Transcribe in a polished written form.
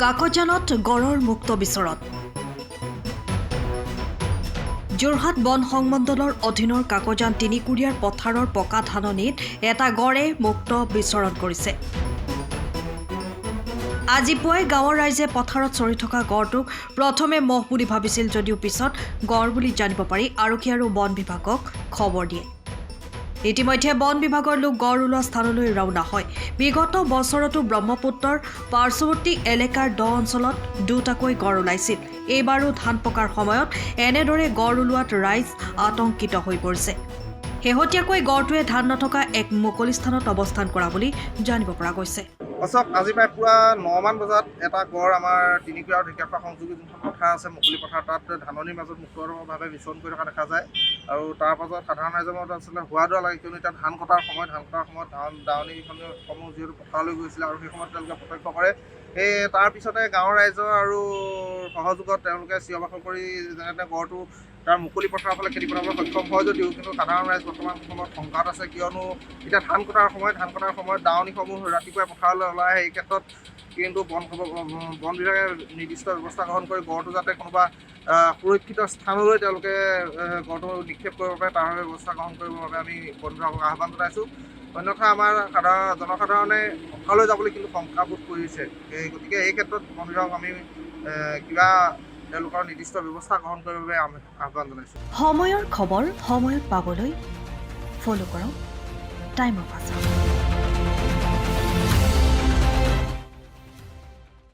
কাকজানত গড়ৰ মুক্ত বিচৰণ। যোৰহাট বন সংমণ্ডলৰ অধীনৰ কাকজান তিনিকুৰিয়াৰ পথাৰৰ পকা ধাননিত এটা গড়ে মুক্ত বিচৰণ কৰিছে। আজি পুৱাই গাঁৱৰ ৰাইজে পথাৰত চৰি থকা গড়টোক প্ৰথমে মহ বুলি ভাবিছিল যদিও পিছত গড় বুলি জানিব পাৰি আৰক্ষী আৰু বন বিভাগক খবৰ দিয়ে। ইতিমধ্যে বন বিভাগৰ লোক গড় ওলোৱা স্থানলৈ ৰাওনা হয়। বিগত বছৰতো ব্ৰহ্মপুত্ৰৰ পাৰ্শ্বৱৰ্তী এলেকাৰ দ অঞ্চলত দুটাকৈ গড় ওলাইছিল। এইবাৰো ধান পকাৰ সময়ত এনেদৰে গড় ওলোৱাত ৰাইজ আতংকিত হৈ পৰিছে। শেহতীয়াকৈ গড়টোৱে ধান নথকা এক মুকলি স্থানত অৱস্থান কৰা বুলি জানিব পৰা গৈছে। অচক আজি প্ৰায় পুৱা 9 মান বজাত এটা গড় আমাৰ তিনিকুৰা আৰু ঢেকীয়াখোৱা সংযোগী যোনখন পথাৰ আছে, মুকলি পথাৰ, তাত ধাননিৰ মাজত মুক্তভাৱে বিচৰণ কৰি থকা দেখা যায়। আৰু তাৰ পাছত সাধাৰণ ৰাইজৰ মনত আচলতে হোৱা দোৱা লাগে, কিয়নো এতিয়া ধান কটাৰ সময়ত দাৱনীসমূহ যিহেতু পথাৰলৈ গৈছিলে আৰু সেই সময়ত তেওঁলোকে প্ৰত্যক্ষ কৰে। তাৰ পিছতে গাঁৱৰ ৰাইজৰ আৰু সহযোগত তেওঁলোকে চিঞৰ-বাখৰ কৰি যেনে গড়টো তাৰ মুকলি পথাৰৰ ফালে খেতি পথাবলৈ সক্ষম হয় যদিও কিন্তু সাধাৰণ ৰাইজ বৰ্তমান সময়ত শংকাত আছে, কিয়নো এতিয়া ধান কটাৰ সময়ত দাৱনীসমূহ ৰাতিপুৱাই পথাৰলৈ ওলাই আহে। এই ক্ষেত্ৰত কিন্তু বন বিভাগে নিৰ্দিষ্ট ব্যৱস্থা গ্ৰহণ কৰি গড়টো যাতে কোনোবা সুৰক্ষিত স্থানলৈ তেওঁলোকে গড়টো নিক্ষেপ কৰিব পাৰে তাৰ বাবে ব্যৱস্থা গ্ৰহণ কৰিবৰ বাবে আমি বন বিভাগক আহ্বান জনাইছোঁ। অন্যথা আমাৰ জনসাধাৰণে পথাৰলৈ যাবলৈ কিন্তু শংকাবোধ কৰিছে। গতিকে এই ক্ষেত্ৰত বন বিভাগক আমি কিবা তেওঁলোকৰ নিৰ্দিষ্ট ব্যৱস্থা গ্ৰহণ কৰিবৰ বাবে আমি আহ্বান জনাইছোঁ। সময়ৰ খবৰ সময়ত পাবলৈ ফ'ল' কৰক টাইম অফ আছাম।